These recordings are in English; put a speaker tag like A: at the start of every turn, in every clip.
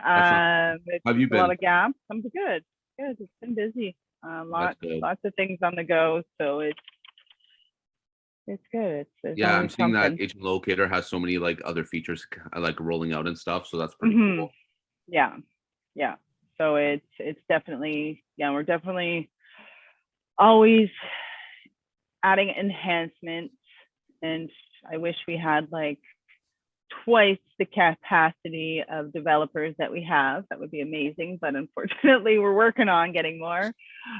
A: That's not.
B: It's
A: How have you
B: a lot
A: been?
B: of gaps. I'm good. Good. It's been busy.
A: That's
B: Lots,
A: good.
B: lots of things on the go. So it's good. There's
A: Yeah, I'm
B: always
A: seeing that
B: something.
A: Agent Locator has so many like other features like rolling out and stuff, so that's pretty
B: Hmm.
A: cool.
B: Yeah. Yeah. So it's definitely, yeah, we're definitely always adding enhancements. And I wish we had like twice the capacity of developers that we have. That would be amazing, but unfortunately, we're working on getting more.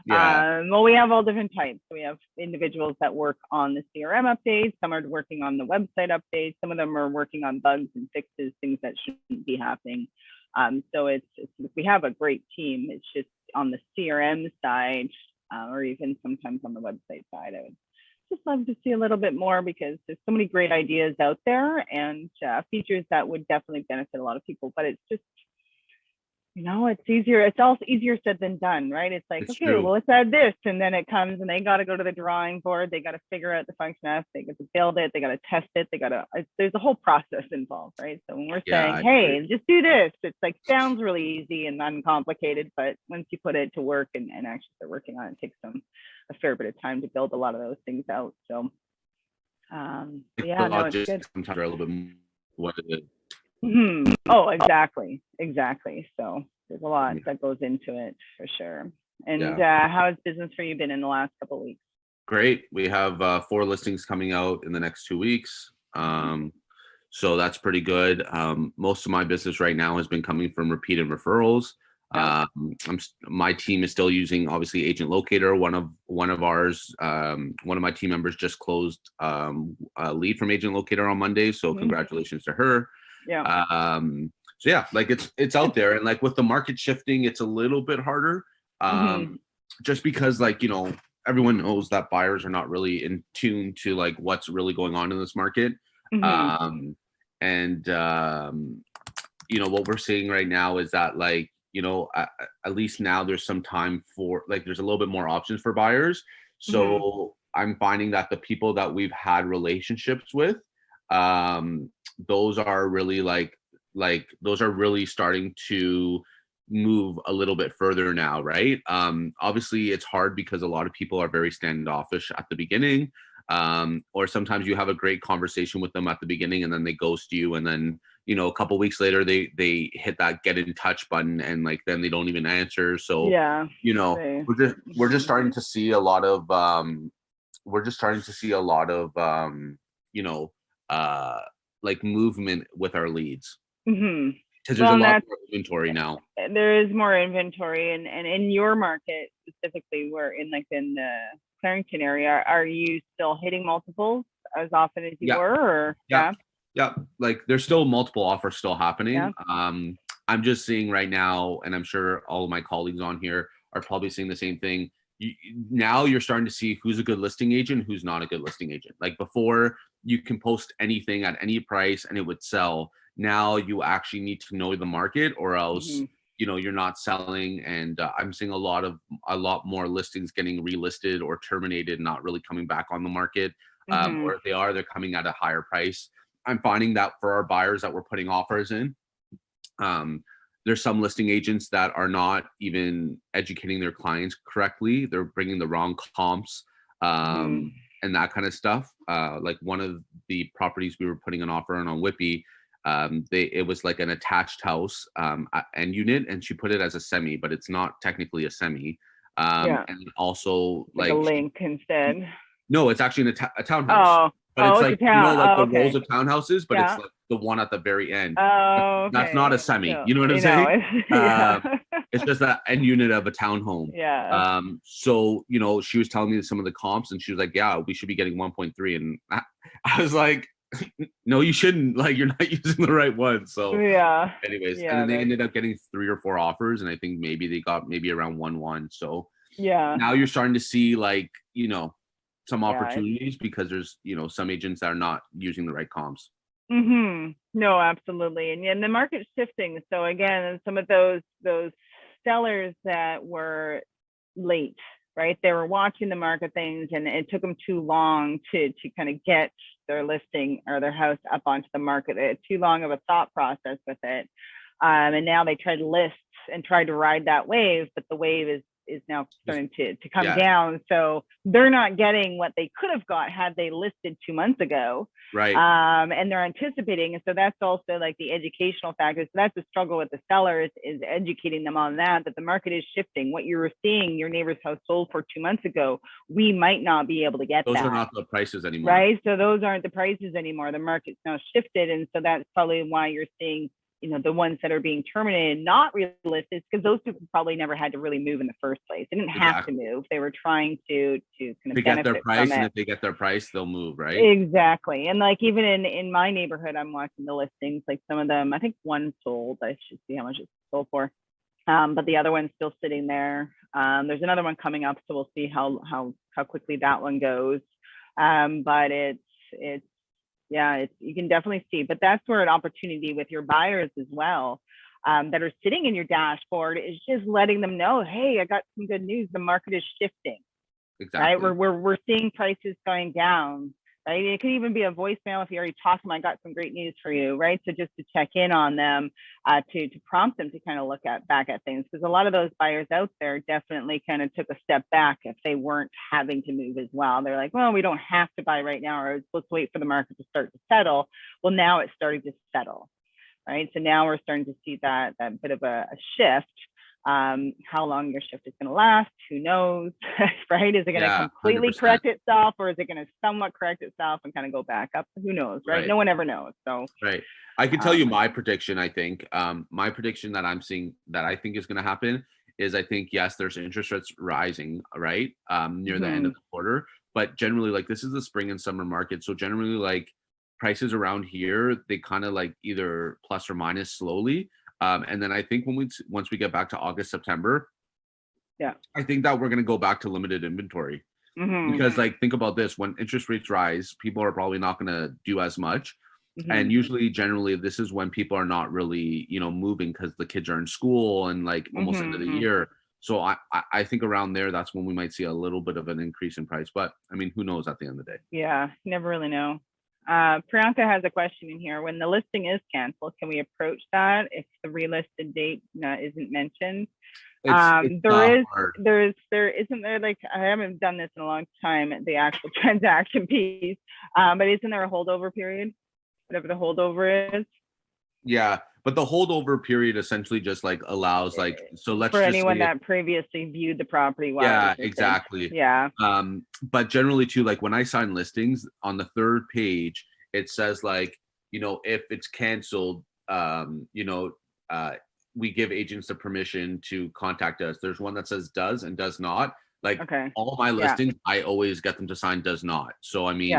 A: Yeah,
B: Well, we have all different types. So we have individuals that work on the CRM updates. Some are working on the website updates. Some of them are working on bugs and fixes, things that shouldn't be happening. So it's we have a great team. It's just on the CRM side, or even sometimes on the website side. I would just love to see a little bit more because there's so many great ideas out there and features that would definitely benefit a lot of people. But it's just, it's easier. It's also easier said than done, right? It's like,
A: it's
B: okay,
A: true.
B: well, let's add this. And then it comes and they got to go to the drawing board. They got to figure out the functionality. They got to build it. They got to test it. There's a whole process involved, right? So when we're
A: Yeah,
B: saying,
A: I agree.
B: hey, just do this, it's like, sounds really easy and uncomplicated. But once you put it to work and actually start working on it, it takes a fair bit of time to build a lot of those things out. So,
A: The
B: yeah, no, it's good.
A: logistics sometimes are a little bit more what it is.
B: Oh, exactly. Exactly. So there's a lot
A: Yeah.
B: that goes into it for sure. And
A: Yeah.
B: how has business for you been in the last couple of weeks?
A: Great. We have 4 listings coming out in the next 2 weeks. So that's pretty good. Most of my business right now has been coming from repeat and referrals.
B: Yeah.
A: My team is still using obviously Agent Locator. One of ours, one of my team members just closed a lead from Agent Locator on Monday. So
B: Mm-hmm.
A: congratulations to her.
B: Yeah.
A: So yeah, like it's out there, and like with the market shifting, it's a little bit harder.
B: Mm-hmm.
A: Just because like everyone knows that buyers are not really in tune to like what's really going on in this market.
B: Mm-hmm.
A: Um, and what we're seeing right now is that like at least now there's some time for like there's a little bit more options for buyers.
B: Mm-hmm.
A: So I'm finding that the people that we've had relationships with, um, those are really those are really starting to move a little bit further now, right? Obviously it's hard because a lot of people are very standoffish at the beginning, or sometimes you have a great conversation with them at the beginning and then they ghost you, and then a couple weeks later they hit that get in touch button and like then they don't even answer. So
B: Yeah.
A: we're just starting to see a lot of you know uh like movement with our leads
B: Mm-hmm.
A: because there's
B: Well,
A: a
B: and
A: lot
B: that's
A: more inventory now.
B: there is more inventory, and in your market specifically, where in the Clarington area, are you still hitting multiples as often as you
A: Yeah,
B: were, or
A: yeah,
B: yeah,
A: yeah. Like there's still multiple offers still happening.
B: yeah,
A: I'm just seeing right now, and I'm sure all of my colleagues on here are probably seeing the same thing. You, Now you're starting to see who's a good listing agent, who's not a good listing agent. Like before, you can post anything at any price and it would sell. Now you actually need to know the market, or else
B: mm-hmm.
A: you're not selling. And I'm seeing a lot more listings getting relisted or terminated, not really coming back on the market.
B: Mm-hmm.
A: Or if they are, they're coming at a higher price. I'm finding that for our buyers that we're putting offers in, um, there's some listing agents that are not even educating their clients correctly. They're bringing the wrong comps,
B: Mm-hmm.
A: and that kind of stuff. Like one of the properties we were putting an offer on Whippy, it was like an attached house end unit, and she put it as a semi, but it's not technically a semi.
B: Yeah,
A: And also
B: like a
A: like
B: link instead.
A: no, it's actually a townhouse,
B: Oh,
A: but
B: oh,
A: it's
B: it's a
A: like
B: town.
A: like
B: Oh,
A: the rows
B: okay.
A: of townhouses, but it's
B: Yeah.
A: like the one at the very end.
B: Oh,
A: That's not a
B: okay.
A: semi.
B: So
A: You know what I'm saying?
B: it's
A: Uh,
B: yeah,
A: it's just that end unit of a townhome.
B: yeah.
A: So she was telling me some of the comps, and she was like, "Yeah, we should be getting 1.3," and I was like, "No, you shouldn't. Like, you're not using the right one." So,
B: Yeah,
A: anyways, and
B: yeah,
A: then they
B: that's
A: ended up getting 3 or 4 offers, and I think maybe they got maybe around 1-1. So
B: yeah,
A: now you're starting to see like some
B: yeah. It's
A: opportunities because there's some agents that are not using the right comps.
B: no, absolutely, and the market's shifting. So again, some of those sellers that were late, right? They were watching the market things, and it took them too long to kind of get their listing or their house up onto the market. It had too long of a thought process with it. And now they tried lists and tried to ride that wave, but the wave is now starting to come down. So they're not getting what they could have got had they listed 2 months ago.
A: Right.
B: And they're anticipating. And so that's also like the educational factors. So that's the struggle with the sellers, is educating them on that the market is shifting. What you were seeing your neighbor's house sold for 2 months ago, we might not be able to get
A: those
B: that.
A: Those are not the prices anymore.
B: Right. So those aren't the prices anymore. The market's now shifted. And so that's probably why you're seeing, the ones that are being terminated, not realistic, because those people probably never had to really move in the first place. They didn't have to move. They were trying to kind of
A: get their price, and if they get their price, they'll move, right?
B: Exactly. And like even in my neighborhood, I'm watching the listings. Like some of them, I think one sold. I should see how much it's sold for. But the other one's still sitting there. There's another one coming up, so we'll see how quickly that one goes. But it's you can definitely see, but that's where an opportunity with your buyers as well, that are sitting in your dashboard, is just letting them know, hey, I got some good news. The market is shifting. Exactly. Right. We're seeing prices going down. Right. It could even be a voicemail if you already talked to them. I got some great news for you. Right. So just to check in on them, to prompt them to kind of look back at things, because a lot of those buyers out there definitely kind of took a step back if they weren't having to move as well. They're like, well, we don't have to buy right now, or let's wait for the market to start to settle. Well, now it's starting to settle. Right. So now we're starting to see that bit of a shift. How long your shift is going to last, who knows, right? Is it going to completely 100%. Correct itself, or is it going to somewhat correct itself and kind of go back up? Who knows, right? No one ever knows. So,
A: right. I can tell you my prediction. I think my prediction that I'm seeing that I think is going to happen is, I think, yes, there's interest rates rising, right, near the end of the quarter, but generally, like, this is the spring and summer market, so generally, like, prices around here, they kind of like either plus or minus slowly. And then I think once we get back to August, September, I think that we're going to go back to limited inventory. Because, like, think about this: when interest rates rise, people are probably not going to do as much. And usually, generally, this is when people are not really, moving, because the kids are in school and like almost end of the year. So I think around there, that's when we might see a little bit of an increase in price. But I mean, who knows at the end of the day?
B: Yeah, you never really know. Priyanka has a question in here. When the listing is canceled, can we approach that if the relisted date isn't mentioned? There isn't there, like, I haven't done this in a long time, the actual transaction piece, but isn't there a holdover period, whatever the holdover is?
A: Yeah, but the holdover period essentially just like allows, like, so let's
B: for
A: just
B: anyone that previously viewed the property.
A: Yeah, exactly.
B: Yeah.
A: But generally too, like when I sign listings, on the third page, it says, like, if it's canceled, we give agents the permission to contact us. There's one that says does and does not. Like, all my listings, I always get them to sign does not. So I mean,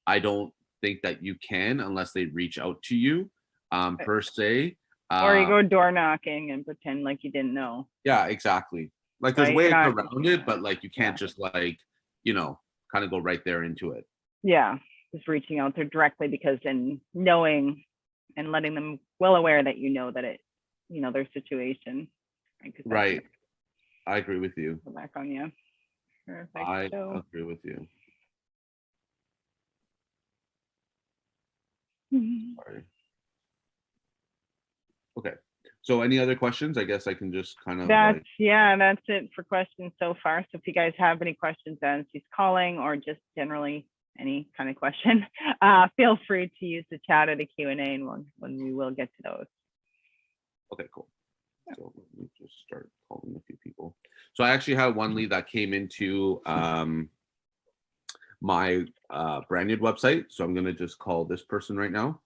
A: I don't think that you can unless they reach out to you, per se.
B: Or you go door knocking and pretend like you didn't know.
A: Yeah, exactly. Like, there's ways around it, but like you can't just like, kind of go right there into it.
B: Yeah, just reaching out there directly, because then knowing and letting them well aware that that it, their situation.
A: Right. I agree with you.
B: Go back on you. Perfect.
A: I agree with you. Sorry. Okay. So any other questions? I guess I can just kind of
B: that's it for questions so far. So if you guys have any questions as she's calling, or just generally any kind of question, feel free to use the chat or the Q&A, and when we will get to those.
A: Okay, cool. So let me just start calling a few people. So I actually had one lead that came into my brand new website. So I'm going to just call this person right now.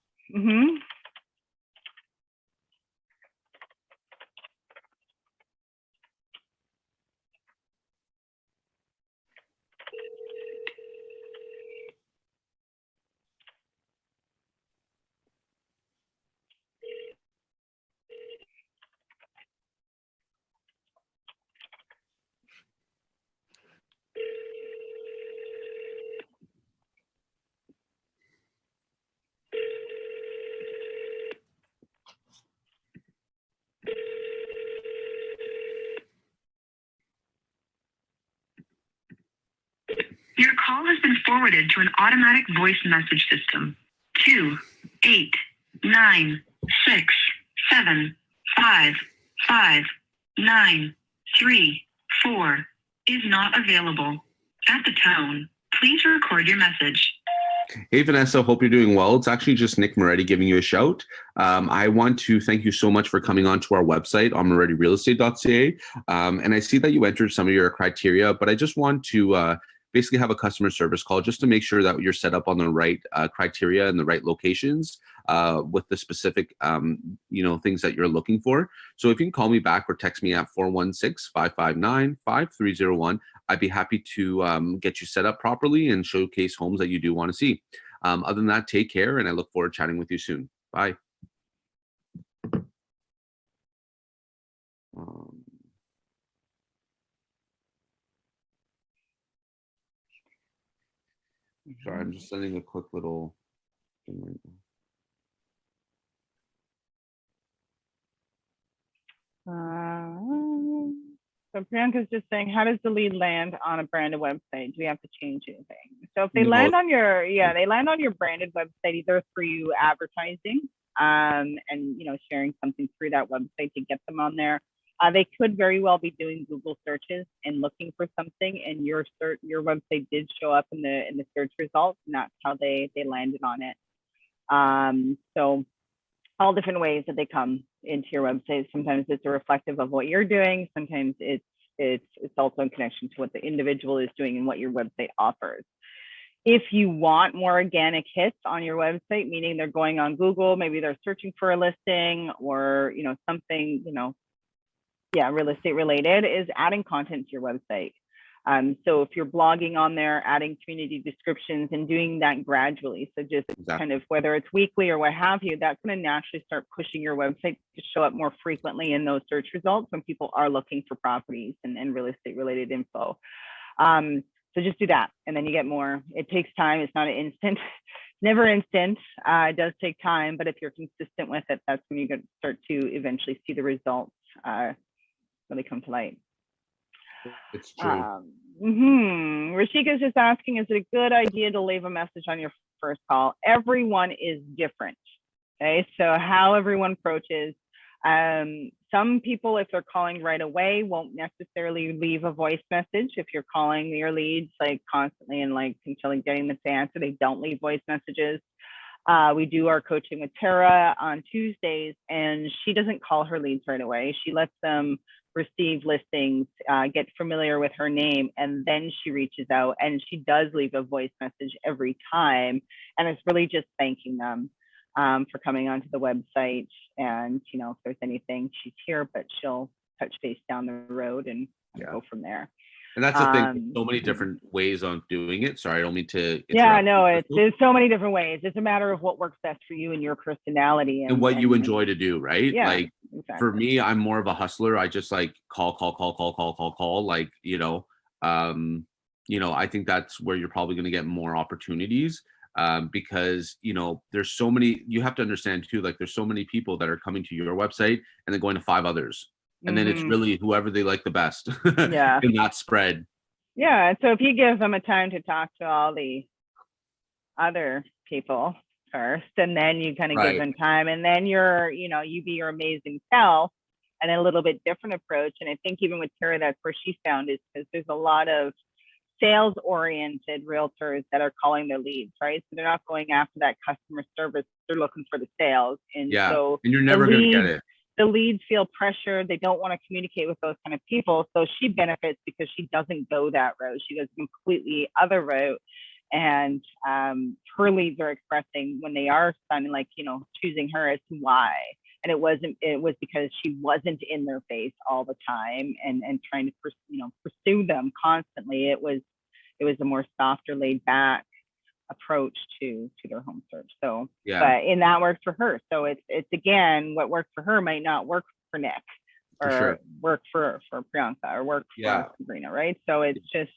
C: Your call has been forwarded to an automatic voice message system. 2 8 9 6 7 55934 is not available. At the tone, please record your message.
A: Hey, Vanessa, hope you're doing well. It's actually just Nick Moretti giving you a shout. I want to thank you so much for coming onto our website on morettirealestate.ca. And I see that you entered some of your criteria, but I just want to basically have a customer service call just to make sure that you're set up on the right criteria and the right locations with the specific, things that you're looking for. So if you can call me back or text me at 416-559-5301, I'd be happy to get you set up properly and showcase homes that you do want to see. Other than that, take care, and I look forward to chatting with you soon. Bye. Sorry, I'm just sending a quick little thing right now.
B: So Priyanka's just saying, how does the lead land on a branded website? Do we have to change anything? So if they land on your, they land on your branded website, either through advertising and sharing something through that website to get them on there. They could very well be doing Google searches and looking for something, and your website did show up in the search results, and that's how they landed on it. So all different ways that they come into your website. Sometimes it's a reflective of what you're doing. Sometimes it's also in connection to what the individual is doing and what your website offers. If you want more organic hits on your website, meaning they're going on Google, maybe they're searching for a listing or something, real estate related, is adding content to your website. So if you're blogging on there, adding community descriptions and doing that gradually. So just kind of whether it's weekly or what have you, that's going to naturally start pushing your website to show up more frequently in those search results when people are looking for properties and real estate related info. So just do that, and then you get more. It takes time. It's not an instant. It's never instant. It does take time, but if you're consistent with it, that's when you start to eventually see the results really come to light.
A: It's true.
B: Rashika's just asking, is it a good idea to leave a message on your first call? Everyone is different. Okay, so how everyone approaches. Some people, if they're calling right away, won't necessarily leave a voice message. If you're calling your leads like constantly and like until getting them to answer, they don't leave voice messages. We do our coaching with Tara on Tuesdays, and she doesn't call her leads right away. She lets them receive listings, get familiar with her name, and then she reaches out, and she does leave a voice message every time. And it's really just thanking them for coming onto the website. And, if there's anything, she's here, but she'll touch base down the road and go from there.
A: And that's the thing, so many different ways on doing it. Sorry, I don't mean to interrupt.
B: Yeah, no, there's so many different ways. It's a matter of what works best for you and your personality.
A: And what you enjoy to do, right?
B: Yeah,
A: like, exactly. For me, I'm more of a hustler. I just like call. Like, I think that's where you're probably going to get more opportunities because, there's so many, you have to understand too, like there's so many people that are coming to your website and then going to 5 others. And then it's really whoever they like the best in that spread.
B: Yeah. So if you give them a time to talk to all the other people first, and then you kind of give them time, and then you be your amazing self and a little bit different approach. And I think even with Tara, that's where she found is because there's a lot of sales oriented realtors that are calling their leads, right? So they're not going after that customer service. They're looking for the sales. And so
A: and you're never going to get it.
B: The leads feel pressured. They don't want to communicate with those kind of people. So she benefits because she doesn't go that route. She goes completely other route. And her leads are expressing when they are sounding like, choosing her as to why. And it was because she wasn't in their face all the time and trying to pursue them constantly. It was a more softer, laid back approach to their home search. So and that worked for her. So it's again, what worked for her might not work for Nick or work for Priyanka or work for Sabrina, right? So it's just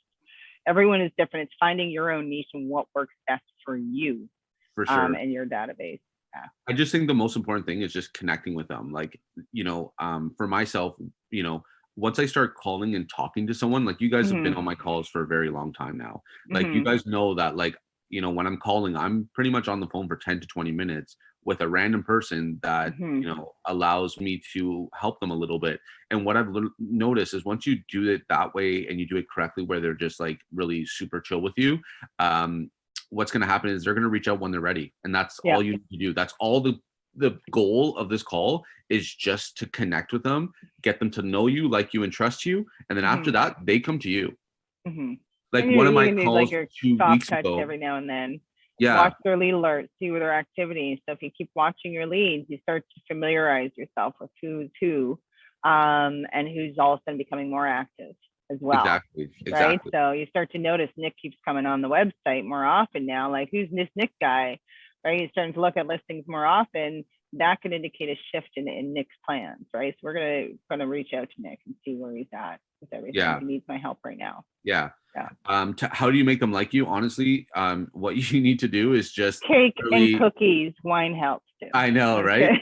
B: everyone is different. It's finding your own niche and what works best for you and your database.
A: I just think the most important thing is just connecting with them. Like, for myself, once I start calling and talking to someone, like you guys have been on my calls for a very long time now. Like you guys know that, like, when I'm calling, I'm pretty much on the phone for 10 to 20 minutes with a random person that,
B: Mhm.
A: you know, allows me to help them a little bit. And what I've noticed is once you do it that way and you do it correctly, where they're just like really super chill with you, what's going to happen is they're going to reach out when they're ready. And that's
B: Yeah.
A: all you need to do. That's all the goal of this call is, just to connect with them, get them to know you, like you, and trust you. And then after
B: Mhm.
A: that, they come to you.
B: Mhm.
A: Like
B: And
A: one of
B: you
A: my
B: can do like
A: calls
B: your
A: 2 weeks
B: soft touch
A: ago.
B: every now and then.
A: Yeah.
B: Watch their lead alerts, see where their activities. So if you keep watching your leads, you start to familiarize yourself with who's who, and who's all of a sudden becoming more active as well.
A: Exactly.
B: Right.
A: Exactly.
B: So you start to notice Nick keeps coming on the website more often now. Like, who's this Nick guy? Right. You're starting to look at listings more often. That could indicate a shift in Nick's plans. Right. So we're gonna reach out to Nick and see where he's at with everything.
A: Yeah.
B: He needs my help right now.
A: Yeah.
B: Yeah.
A: How do you make them like you? Honestly, what you need to do is just
B: Cake
A: really,
B: and cookies. Wine helps too.
A: I know, right?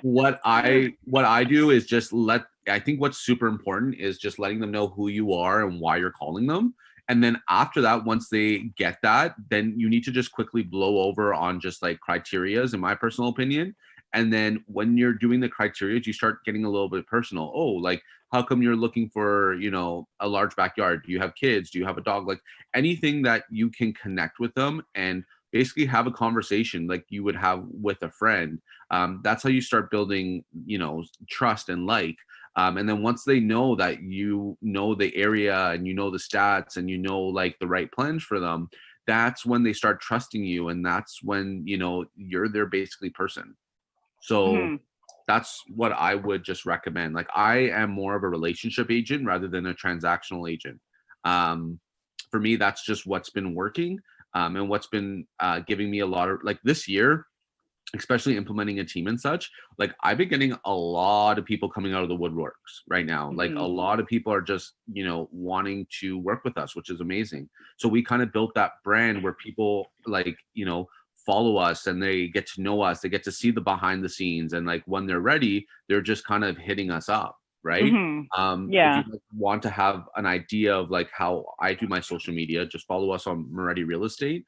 A: What I do is just I think what's super important is just letting them know who you are and why you're calling them. And then after that, once they get that, then you need to just quickly blow over on just like criterias, in my personal opinion. And then when you're doing the criteria, you start getting a little bit personal. Oh, like, how come you're looking for, you know, a large backyard? Do you have kids? Do you have a dog? Like anything that you can connect with them and basically have a conversation like you would have with a friend. That's how you start building, you know, trust and like. And then once they know that you know the area and you know the stats and you know like the right plans for them, that's when they start trusting you, and that's when, you know, you're their basically person. So that's what I would just recommend. Like, I am more of a relationship agent rather than a transactional agent. For me, that's just what's been working, and what's been giving me a lot of, like, this year, especially implementing a team and such. Like, I've been getting a lot of people coming out of the woodworks right now. Like, a lot of people are just, you know, wanting to work with us, which is amazing. So we kind of built that brand where people, like, you know, follow us and they get to know us, they get to see the behind the scenes, and like when they're ready, they're just kind of hitting us up, right? If
B: Yeah.
A: you want to have an idea of like how I do my social media, just follow us on Moretti Real Estate.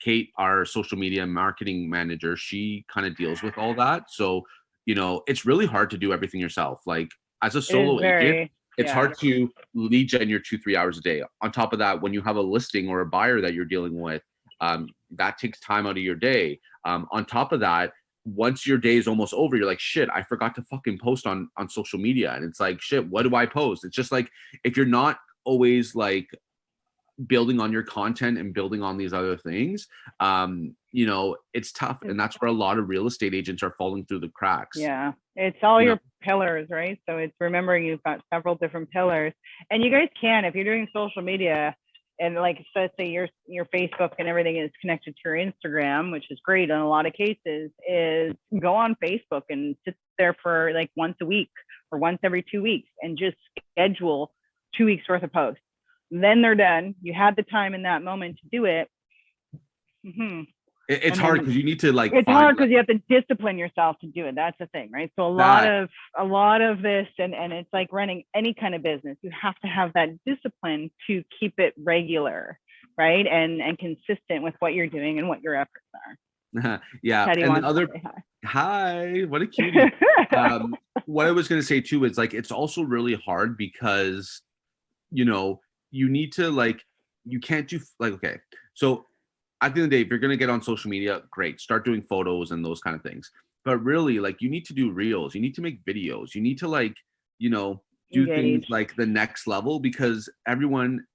A: Kate, our social media marketing manager, she kind of deals with all that. So, you know, it's really hard to do everything yourself. Like, as a solo agent, it's hard to lead gen your 2-3 hours a day. On top of that, when you have a listing or a buyer that you're dealing with, that takes time out of your day. On top of that, once your day is almost over, you're like, shit, I forgot to fucking post on social media. And it's like, shit, what do I post? It's just like, if you're not always like building on your content and building on these other things, you know, it's tough. And that's where a lot of real estate agents are falling through the cracks.
B: Yeah, it's all your pillars, right? So it's remembering you've got several different pillars, and you guys can, if you're doing social media, and like, so say your Facebook and everything is connected to your Instagram, which is great in a lot of cases, is go on Facebook and sit there for like once a week or once every 2 weeks and just schedule 2 weeks worth of posts. Then they're done. You had the time in that moment to do it.
A: It's hard because you need to like.
B: It's hard because you have to discipline yourself to do it. That's the thing, right? So a lot of this, and it's like running any kind of business. You have to have that discipline to keep it regular, right? And consistent with what you're doing and what your efforts are.
A: Yeah,
B: Teddy
A: and
B: wants
A: the other
B: to say
A: hi, what a cutie. What I was gonna say too is like, it's also really hard because, you know, you need to like, you can't do like, okay, so at the end of the day, if you're going to get on social media, great, start doing photos and those kind of things. But really, like, you need to do reels, you need to make videos, you need to like, you know, do things like the next level, because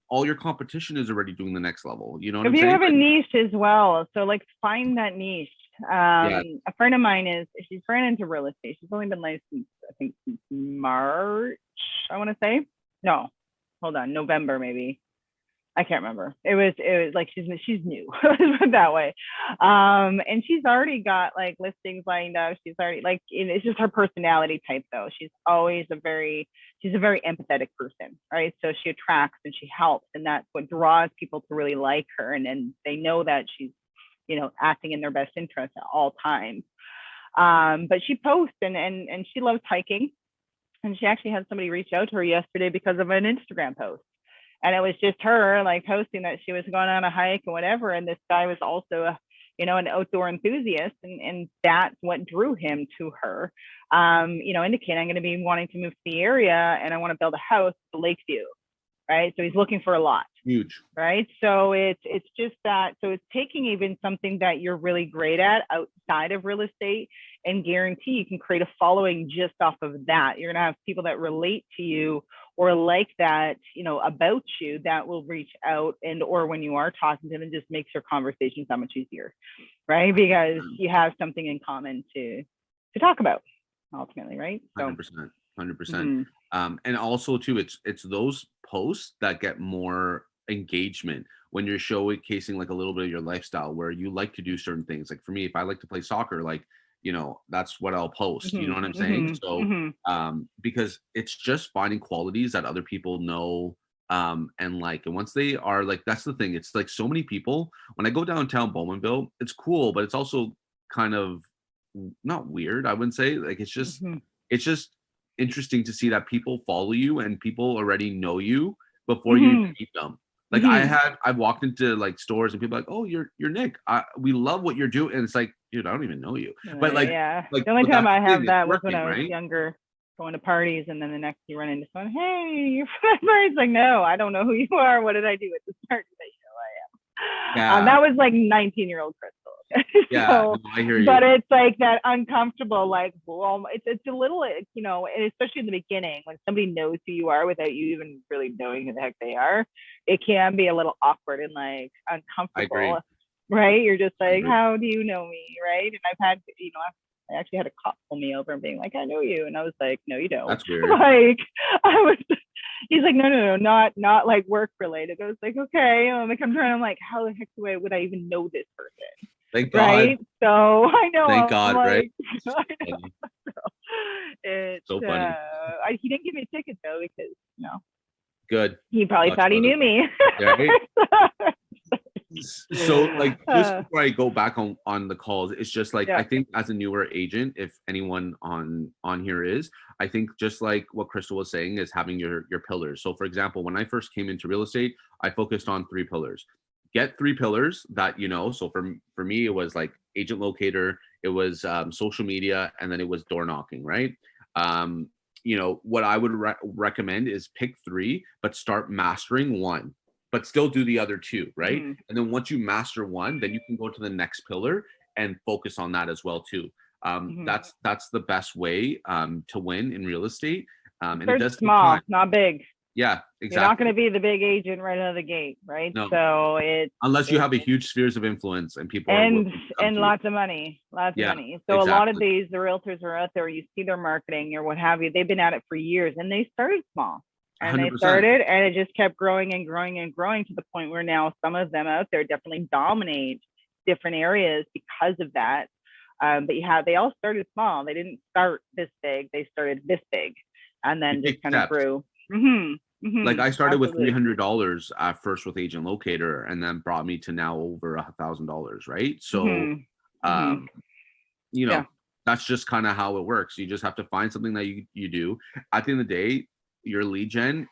A: all your competition is already doing the next level. You know what I'm saying?
B: If you have a niche as well, so like find that niche. A friend of mine she's ran into real estate. She's only been licensed, I think, since March, I want to say. No, hold on, November maybe. I can't remember. It was like she's new. Let's put it that way. And she's already got like listings lined up. She's already like, it's just her personality type though. She's a very empathetic person, right? So she attracts and she helps, and that's what draws people to really like her. And then they know that she's, you know, acting in their best interest at all times. But she posts and she loves hiking. And she actually had somebody reach out to her yesterday because of an Instagram post. And it was just her like posting that she was going on a hike and whatever. And this guy was also, an outdoor enthusiast, and that's what drew him to her. Indicating I'm going to be wanting to move to the area and I want to build a house with a lake view, right? So he's looking for a lot.
A: Huge.
B: Right. So it's just that. So it's taking even something that you're really great at outside of real estate and guarantee you can create a following just off of that. You're going to have people that relate to you or like that, about you, that will reach out, and or when you are talking to them, just makes your conversations that much easier. Right. Because you have something in common to talk about ultimately. Right. So
A: 100%. And also too, it's those posts that get more engagement when you're showcasing like a little bit of your lifestyle where you like to do certain things. Like for me, if I like to play soccer, like, that's what I'll post. You know what I'm saying? So because it's just finding qualities that other people know and like, and once they are like, that's the thing. It's like so many people, when I go downtown Bowmanville, it's cool, but it's also kind of not weird, I wouldn't say. Like it's just interesting to see that people follow you and people already know you before you even meet them. Like I've walked into like stores and people are like, oh, you're Nick. We love what you're doing. And it's like, dude, I don't even know you. But like,
B: the only time I have that was when I was
A: right?
B: younger, going to parties, and then the next you run into someone, hey, you're from It's like, no, I don't know who you are. What did I do at this party that I am? That was like 19-year-old Crystal.
A: Yeah,
B: so,
A: I hear you.
B: But it's like that uncomfortable, like, well, it's a little, especially in the beginning when somebody knows who you are without you even really knowing who the heck they are, it can be a little awkward and like uncomfortable.
A: I agree.
B: Right? You're just like, how do you know me? Right? And I've had, I actually had a cop pull me over and being like, I know you. And I was like, no, you don't.
A: That's weird.
B: Like, he's like, no, not like work related. I was like, okay. And I come through and I'm like, how the heck would I even know this person?
A: Thank God.
B: Right? So I know.
A: Thank God,
B: like,
A: right?
B: It's
A: so funny.
B: He didn't give me a ticket though, because
A: good.
B: He probably thought he knew me.
A: Right? So like just before I go back on the calls, it's just like I think as a newer agent, if anyone on here is, I think just like what Crystal was saying is having your pillars. So for example, when I first came into real estate, I focused on 3 pillars. Get 3 pillars that so for me it was like agent locator, it was social media, and then it was door knocking, right? What I would recommend is pick 3 but start mastering 1, but still do the other 2, right? And then once you master 1, then you can go to the next pillar and focus on that as well too. That's the best way to win in real estate. And it does
B: small, not big.
A: Yeah, exactly.
B: You're not going to be the big agent right out of the gate, right?
A: No.
B: So
A: unless you have a huge spheres of influence and people
B: and lots of money, of money. So
A: exactly.
B: A lot of the realtors are out there. You see their marketing or what have you. They've been at it for years, and they started small, and
A: 100%.
B: they started, and it just kept growing and growing and growing to the point where now some of them out there definitely dominate different areas because of that. But they all started small. They didn't start this big. They started this big, and then just kind of grew.
A: Like I started with $300 at first with Agent Locator, and then brought me to now over $1,000, right? So, that's just kind of how it works. You just have to find something that you do. At the end of the day, your lead gen,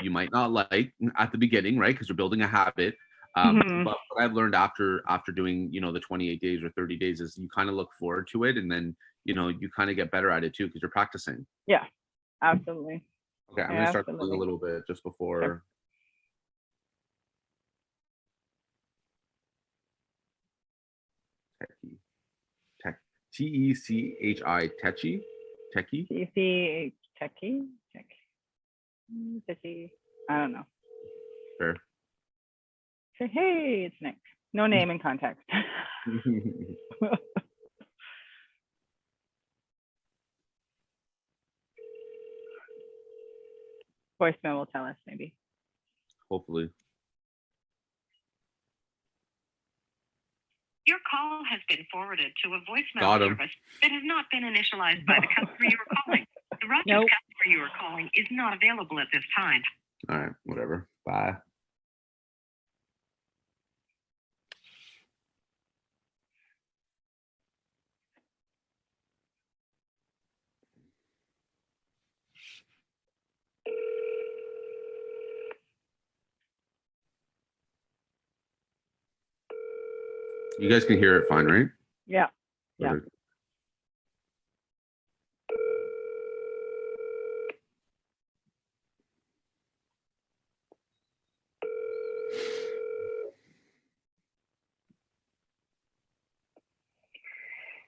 A: you might not like at the beginning, right? Because you're building a habit. But what I've learned after doing, the 28 days or 30 days is you kind of look forward to it, and then, you kind of get better at it too because you're practicing.
B: Yeah, absolutely.
A: Okay, I'm gonna start calling a little bit just before. Techie. Techi. Techie.
B: Techie. I don't know.
A: Fair.
B: Say, hey, it's Nick. No name in context. Voicemail will tell us, maybe.
A: Hopefully.
C: Your call has been forwarded to a voicemail service that has not been initialized by the customer you are calling. The Rogers customer you are calling is not available at this time.
A: All right, whatever. Bye. You guys can hear it fine, right?
B: Yeah. Yeah.
A: Perfect.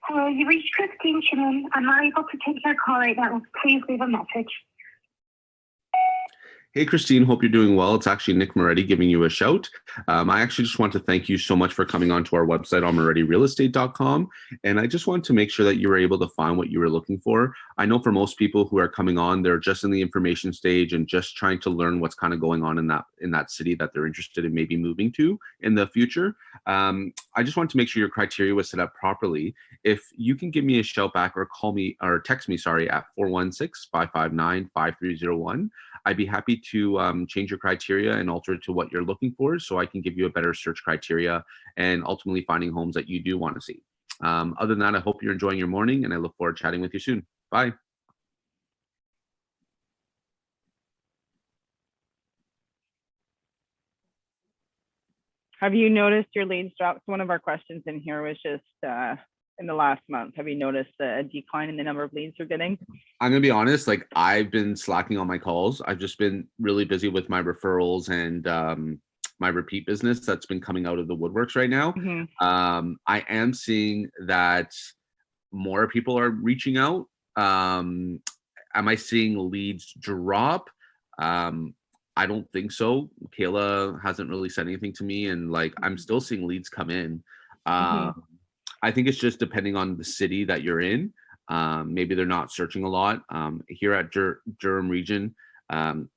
C: Hello, you reached Christine Chinnan. I'm not able to take your call right now. Please leave a message.
A: Hey, Christine, hope you're doing well. It's actually Nick Moretti giving you a shout. I actually just want to thank you so much for coming onto our website on morettirealestate.com. And I just wanted to make sure that you were able to find what you were looking for. I know for most people who are coming on, they're just in the information stage and just trying to learn what's kind of going on in that city that they're interested in maybe moving to in the future. I just wanted to make sure your criteria was set up properly. If you can give me a shout back or call me or text me, at 416-559-5301. I'd be happy to change your criteria and alter it to what you're looking for so I can give you a better search criteria and ultimately finding homes that you do want to see. Other than that, I hope you're enjoying your morning and I look forward to chatting with you soon. Bye.
B: Have you noticed your leads dropped? One of our questions in here was just in the last month, have you noticed a decline in the number of leads you're getting?
A: I'm going to be honest, like I've been slacking on my calls. I've just been really busy with my referrals and my repeat business that's been coming out of the woodworks right now.
B: Mm-hmm.
A: I am seeing that more people are reaching out. Am I seeing leads drop? I don't think so. Kayla hasn't really said anything to me, and like I'm still seeing leads come in.
B: Mm-hmm.
A: I think it's just depending on the city that you're in. Maybe they're not searching a lot. Here at Durham region,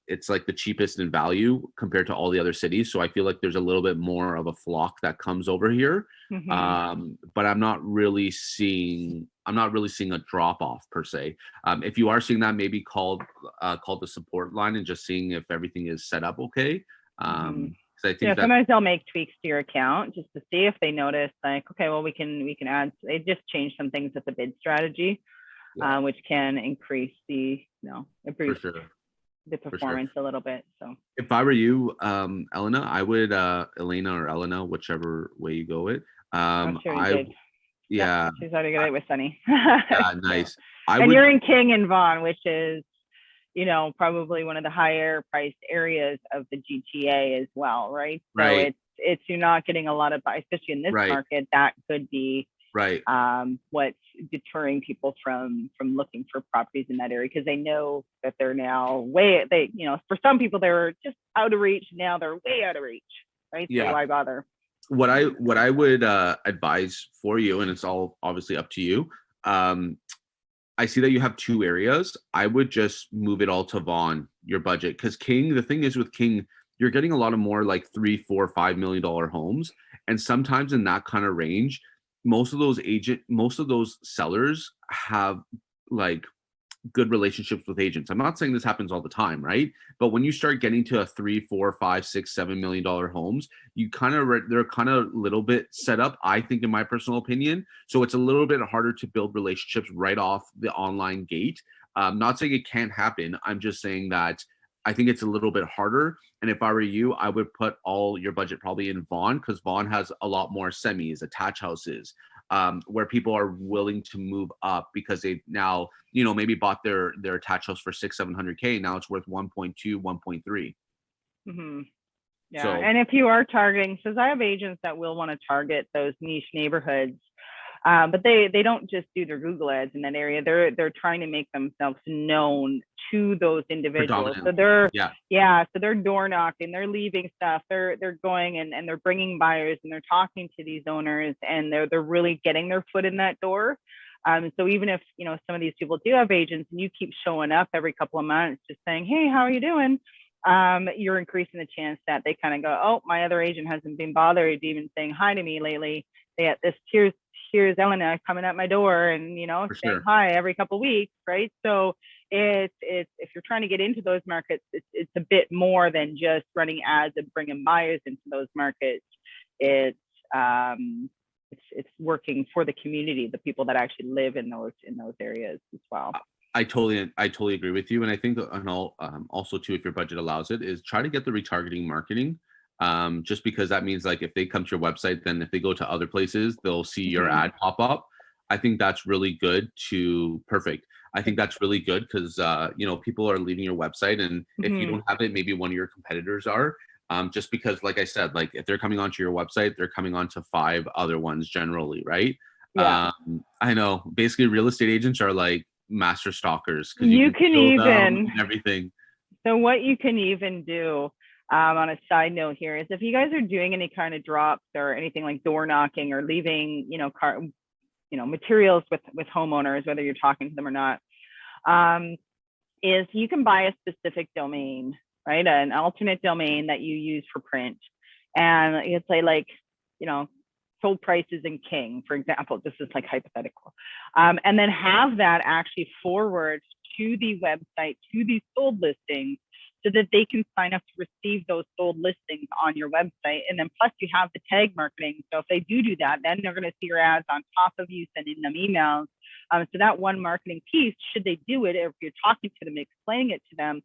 A: it's like the cheapest in value compared to all the other cities. So I feel like there's a little bit more of a flock that comes over here.
B: Mm-hmm.
A: But I'm not really seeing a drop off per se. If you are seeing that, maybe call the support line and just seeing if everything is set up okay.
B: Mm-hmm.
A: I think
B: sometimes they'll make tweaks to your account just to see if they notice like, okay, well, we can add, they just change some things with the bid strategy, which can increase the,
A: for sure.
B: the performance a little bit. So
A: if I were you, Elena, I would Elena or Elena, whichever way you go with. Yeah,
B: she's already got it with Sunny.
A: Yeah, nice.
B: You're in King and Vaughan, which is, probably one of the higher priced areas of the GTA as well, right?
A: Right.
B: So it's you're not getting a lot of, especially in this market, that could be what's deterring people from looking for properties in that area, because they know that they're now for some people they were just out of reach, now they're way out of reach, right? So why bother?
A: What I would advise for you, and it's all obviously up to you, I see that you have two areas. I would just move it all to Vaughan, your budget, because King, the thing is with King, you're getting a lot of more like $3, $4, $5 million homes, and sometimes in that kind of range, most of those sellers have like good relationships with agents. I'm not saying this happens all the time, right? But when you start getting to a 3, 4, 5, 6, $7 million homes, you they're kind of a little bit set up, I think, in my personal opinion. So it's a little bit harder to build relationships right off the online gate. Not saying it can't happen. I'm just saying that I think it's a little bit harder. And if I were you, I would put all your budget probably in Vaughan, because Vaughan has a lot more semis, attached houses, where people are willing to move up because they've now, maybe bought their attached house for 600-700K. Now it's worth 1.2, 1.3.
B: Mm-hmm. Yeah. So, and if you are targeting, because I have agents that will want to target those niche neighborhoods, but they don't just do their Google ads in that area. They're trying to make themselves known to those individuals. So so they're door knocking, they're leaving stuff, they're going and they're bringing buyers and they're talking to these owners, and they're really getting their foot in that door. So even if some of these people do have agents and you keep showing up every couple of months just saying, hey, how are you doing? You're increasing the chance that they kind of go, oh, my other agent hasn't been bothered even saying hi to me lately. Here's Elena coming at my door and saying hi every couple of weeks, right? So it's if you're trying to get into those markets, it's a bit more than just running ads and bringing buyers into those markets. It's working for the community, the people that actually live in those areas as well.
A: I totally agree with you, and I think, and also too, if your budget allows it, is try to get the retargeting marketing just because that means like if they come to your website, then if they go to other places, they'll see your ad pop up. I think that's really good to perfect. I think that's really good because you know, people are leaving your website, and if you don't have it, maybe one of your competitors are. Just because, like I said, like if they're coming onto your website, they're coming onto 5 other ones generally, right?
B: Yeah.
A: I know. Basically, real estate agents are like master stalkers because
B: You can
A: kill them
B: even
A: and everything.
B: So what you can even do, on a side note here, is if you guys are doing any kind of drops or anything like door knocking or leaving, materials with homeowners, whether you're talking to them or not, is you can buy a specific domain, right? An alternate domain that you use for print. And you say like, sold prices in King, for example. This is like hypothetical. And then have that actually forward to the website, to these sold listings, so that they can sign up to receive those sold listings on your website. And then plus you have the tag marketing. So if they do that, then they're going to see your ads on top of you sending them emails. So that one marketing piece, should they do it, or if you're talking to them, explaining it to them,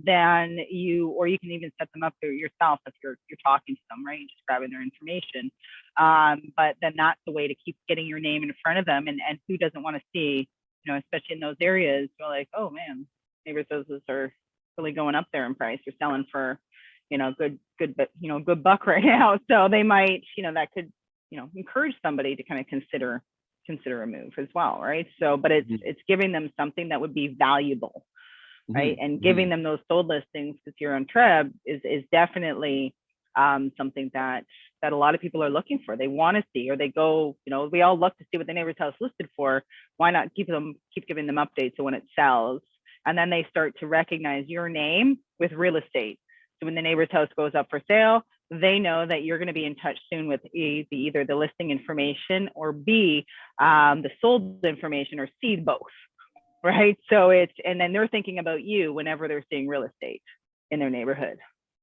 B: then you can even set them up there yourself if you're talking to them, right? You're just grabbing their information. But then that's the way to keep getting your name in front of them. And who doesn't want to see, especially in those areas, you're like, oh man, neighbors houses are really going up there in price. They're selling for, good buck right now. So they might, that could, encourage somebody to kind of consider a move as well, right? So, but it's giving them something that would be valuable, right? And giving them those sold listings, because you're on Treb, is definitely something that a lot of people are looking for. They want to see, or they go, we all look to see what the neighbor's house listed for. Why not keep giving them updates so when it sells, and then they start to recognize your name with real estate. So when the neighbor's house goes up for sale, they know that you're going to be in touch soon with either the listing information or B, the sold information, or C, both. Right. So and then they're thinking about you whenever they're seeing real estate in their neighborhood.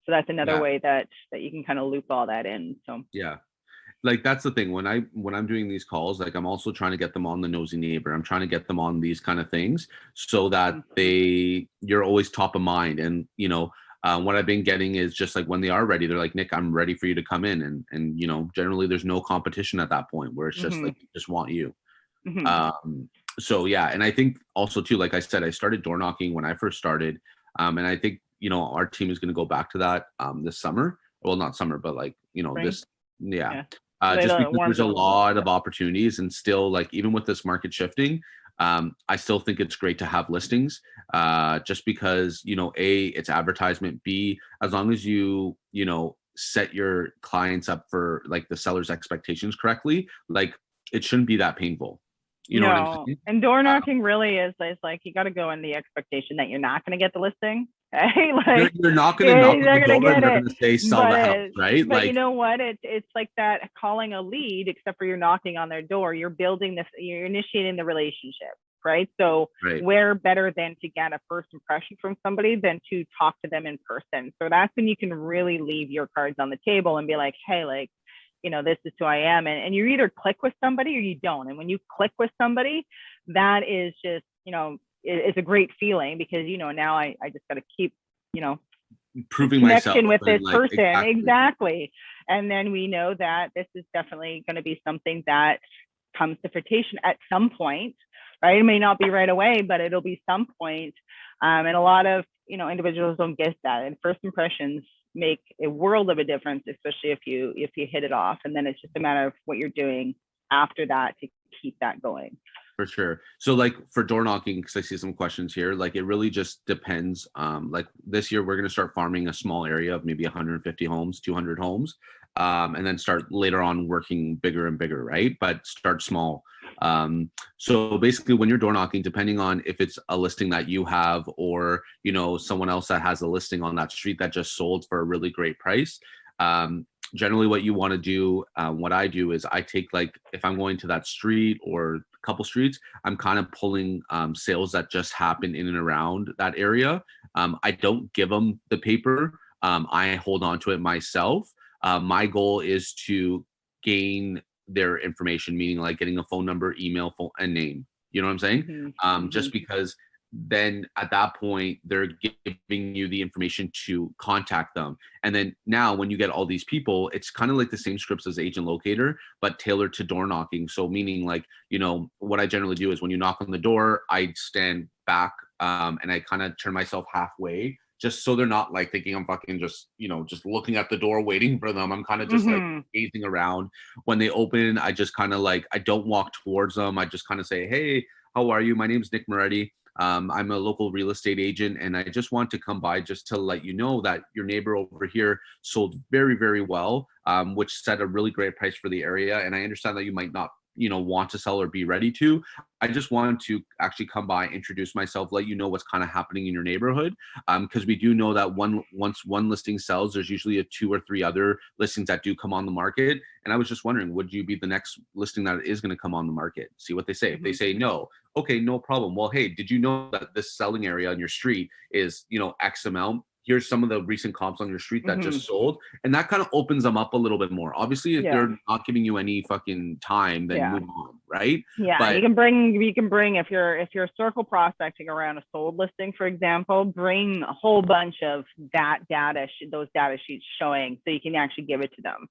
B: So that's another way that you can kind of loop all that in. So
A: yeah, like that's the thing when I'm doing these calls, like I'm also trying to get them on the nosy neighbor. I'm trying to get them on these kind of things so that you're always top of mind. And what I've been getting is just like when they are ready, they're like, Nick, I'm ready for you to come in. And generally there's no competition at that point where it's just like, just want you. So yeah, and I think also too, like I said, I started door knocking when I first started, and I think our team is going to go back to that this summer. Well, not summer, but like
B: Spring.
A: this, just because there's a lot of opportunities, and still like even with this market shifting, I still think it's great to have listings, just because A, it's advertisement. B, as long as you set your clients up for like the seller's expectations correctly, like it shouldn't be that painful. You know what I'm saying?
B: And door knocking really is like you got to go in the expectation that you're not going to get the listing. Right? Like
A: you're not going to knock on the door and they're going to say sell the house, right?
B: But you know what? It's like that calling a lead, except for you're knocking on their door. You're building this. You're initiating the relationship, right? So where better than to get a first impression from somebody than to talk to them in person. So that's when you can really leave your cards on the table and be like, hey, like, this is who I am. And you either click with somebody or you don't. And when you click with somebody, that is just, it's a great feeling because, now I just got to keep,
A: proving
B: connection
A: myself
B: with this person. Exactly. And then we know that this is definitely going to be something that comes to fruition at some point, right? It may not be right away, but it'll be some point. And a lot of, individuals don't get that. And first impressions make a world of a difference, especially if you hit it off. And then it's just a matter of what you're doing after that to keep that going.
A: For sure. So like for door knocking, because I see some questions here, like it really just depends. Like this year, we're going to start farming a small area of maybe 150 homes, 200 homes, and then start later on working bigger and bigger, right? But start small. So basically when you're door knocking, depending on if it's a listing that you have or, someone else that has a listing on that street that just sold for a really great price, generally what you want to do, what I do is I take like, if I'm going to that street or a couple streets, I'm kind of pulling sales that just happen in and around that area. I don't give them the paper. I hold on to it myself. My goal is to gain their information, meaning like getting a phone number, email, phone, and name. You know what I'm saying? Just because then at that point they're giving you the information to contact them. And then now when you get all these people, it's kind of like the same scripts as Agent Locator, but tailored to door knocking. So meaning like, you know, what I generally do is when you knock on the door, I stand back and I kind of turn myself halfway, just so they're not like thinking I'm fucking just, you know, just looking at the door waiting for them. I'm kind of just like gazing around. When they open, I just kind of like, I don't walk towards them. I just kind of say, hey, how are you? My name's Nick Moretti. I'm a local real estate agent, and I just want to come by just to let you know that your neighbor over here sold very, very well, which set a really great price for the area. And I understand that you might not, you know, want to sell or be ready to. I just wanted to actually come by, introduce myself, let you know what's kind of happening in your neighborhood. Because we do know that once one listing sells, there's usually 2 or 3 other listings that do come on the market. And I was just wondering, would you be the next listing that is going to come on the market? See what they say. If they say no, okay, no problem. Well, hey, did you know that this selling area on your street is, you know, X amount? Here's some of the recent comps on your street that just sold. And that kind of opens them up a little bit more. Obviously, if they're not giving you any fucking time, then move on, right?
B: Yeah, but you can bring if you're circle prospecting around a sold listing, for example, bring a whole bunch of that data, those data sheets showing, so you can actually give it to them,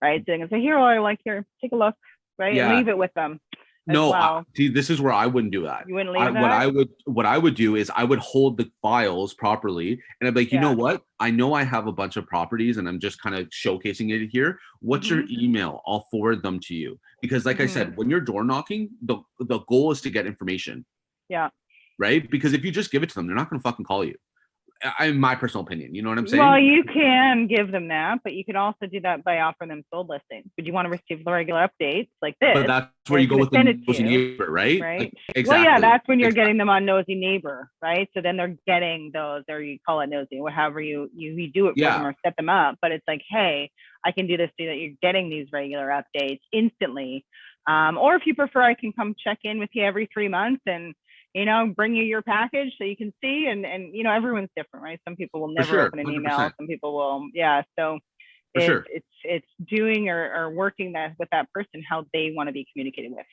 B: right? So you can say, here, I like here, take a look, right? And leave it with them.
A: No, see, this is where I wouldn't do that.
B: You wouldn't leave that?
A: What I would do is I would hold the files properly, and I'd be like, you know what? I know I have a bunch of properties, and I'm just kind of showcasing it here. What's your email? I'll forward them to you. Because like I said, when you're door knocking, the goal is to get information. Yeah. Right? Because if you just give it to them, they're not going to fucking call you. In my personal opinion, you know what I'm saying?
B: Well, you can give them that, but you could also do that by offering them sold listings. Would you want to receive the regular updates like this?
A: But that's where you go with the nosy neighbor, right?
B: Right.
A: Like, exactly.
B: Well, yeah, that's when you're getting them on nosy neighbor, right? So then they're getting those, or you call it nosy, however you do it for them or set them up. But it's like, hey, I can do this so that you're getting these regular updates instantly. Or if you prefer, I can come check in with you every 3 months and, you know, bring you your package so you can see, and you know, everyone's different, right? Some people will never open an 100%. Email. Some people will, so it's doing or working that with that person, how they want to be communicated with.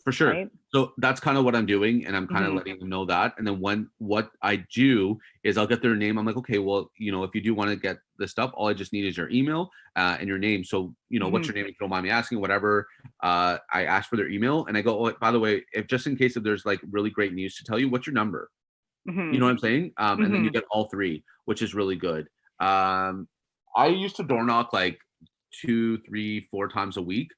A: For sure. Right? So that's kind of what I'm doing, and I'm kind of letting them know that. And then what I do is I'll get their name. I'm like, okay, well, you know, if you do want to get this stuff, all I just need is your email and your name. So, you know, what's your name? If you don't mind me asking, whatever. I ask for their email, and I go, oh, by the way, if just in case if there's like really great news to tell you, what's your number? You know what I'm saying? And then you get all 3, which is really good. I used to door knock like 2, 3, 4 times a week.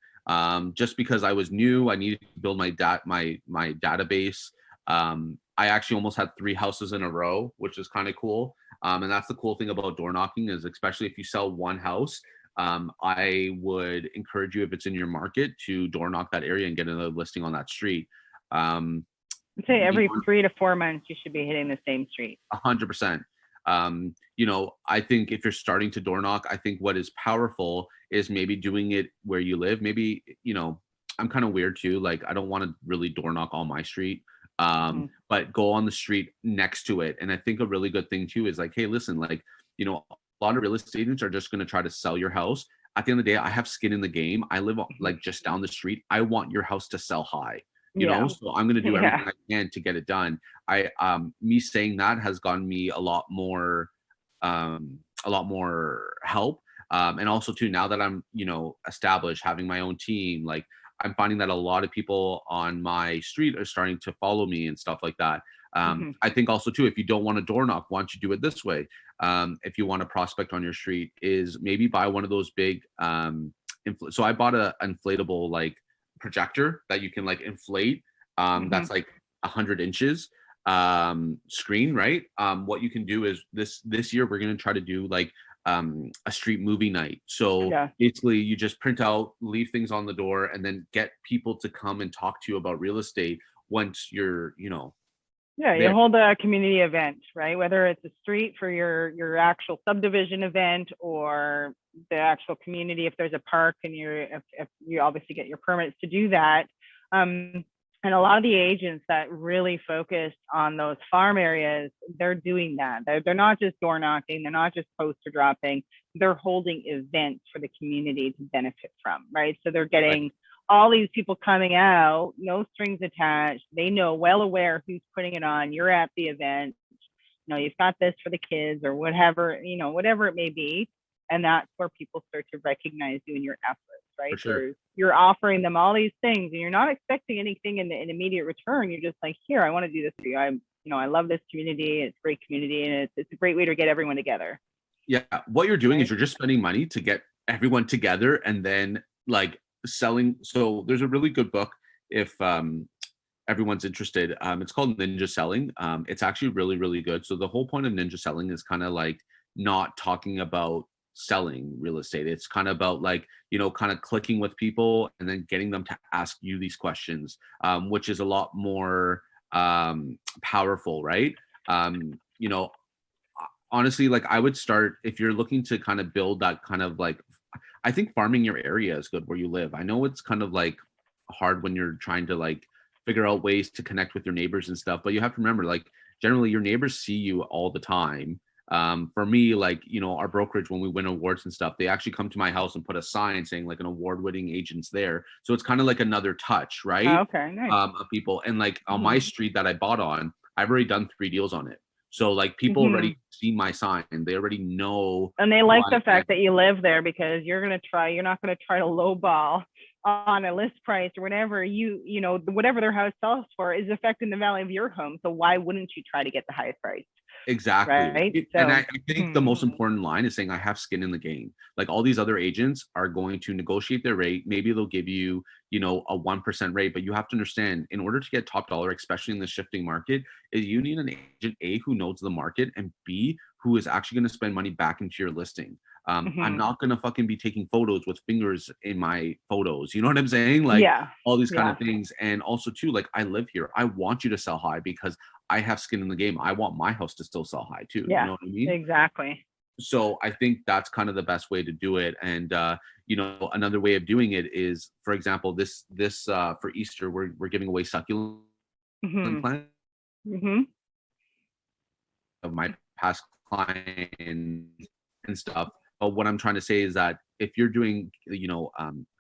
A: Just because I was new, I needed to build my database. I actually almost had 3 houses in a row, which is kind of cool. And that's the cool thing about door knocking, is especially if you sell one house, I would encourage you, if it's in your market, to door knock that area and get another listing on that street.
B: I'd say every 3 to 4 months, you should be hitting the same street.
A: 100%. You know, I think if you're starting to door knock, I think what is powerful is maybe doing it where you live. Maybe, you know, I'm kind of weird too. Like, I don't want to really door knock on my street, but go on the street next to it. And I think a really good thing too is like, hey, listen, like, you know, a lot of real estate agents are just going to try to sell your house. At the end of the day, I have skin in the game. I live like just down the street. I want your house to sell high. You know, so I'm going to do everything I can to get it done. Me saying that has gotten me a lot more help. And also too, now that I'm, you know, established, having my own team, like I'm finding that a lot of people on my street are starting to follow me and stuff like that. I think also too, if you don't want to door knock, why don't you do it this way? If you want to prospect on your street, is maybe buy one of those big, so I bought an inflatable like projector that you can like inflate. That's like 100 inches screen, right? What you can do is this year we're going to try to do like a street movie night. So basically you just print out, leave things on the door, and then get people to come and talk to you about real estate once you're, you know.
B: You hold a community event, right? Whether it's a street for your actual subdivision event, or the actual community, if there's a park and if you obviously get your permits to do that. And a lot of the agents that really focus on those farm areas, they're doing that. They're not just door knocking, they're not just poster dropping, they're holding events for the community to benefit from, right? So they're getting all these people coming out, no strings attached. They know, well aware who's putting it on. You're at the event. You've got this for the kids or whatever, whatever it may be. And that's where people start to recognize you and your efforts, right?
A: For sure.
B: You're offering them all these things and you're not expecting anything in immediate return. You're just like, here, I want to do this for you. I love this community. It's a great community and it's a great way to get everyone together.
A: Yeah. What you're doing is you're just spending money to get everyone together and then like selling. So there's a really good book if everyone's interested. It's called Ninja Selling. It's actually really, really good. So the whole point of ninja selling is kind of like not talking about selling real estate. It's kind of about like, kind of clicking with people and then getting them to ask you these questions, which is a lot more powerful, right? Honestly, like I would start if you're looking to kind of build that kind of like, I think farming your area is good where you live. I know it's kind of like hard when you're trying to like figure out ways to connect with your neighbors and stuff, but you have to remember, like generally your neighbors see you all the time. For me, like, our brokerage, when we win awards and stuff, they actually come to my house and put a sign saying like an award-winning agent's there. So it's kind of like another touch, right?
B: Oh, okay, nice.
A: Of people. And like on my street that I bought on, I've already done 3 deals on it. So like people already see my sign and they already know.
B: And they like the fact that you live there because you're not going to try to lowball on a list price or whatever. Whatever their house sells for is affecting the value of your home. So why wouldn't you try to get the highest price?
A: Exactly.
B: Right?
A: And I think the most important line is saying I have skin in the game. Like all these other agents are going to negotiate their rate. Maybe they'll give you, a 1% rate, but you have to understand in order to get top dollar, especially in the shifting market, is you need an agent, A, who knows the market, and B, who is actually going to spend money back into your listing. I'm not going to fucking be taking photos with fingers in my photos. You know what I'm saying? Like all these kind of things. And also too, like I live here. I want you to sell high because I have skin in the game. I want my house to still sell high too.
B: Yeah,
A: you know what I mean?
B: Exactly.
A: So I think that's kind of the best way to do it. And another way of doing it is, for example, this for Easter, we're giving away succulent plants of my past clients and stuff. But what I'm trying to say is that if you're doing,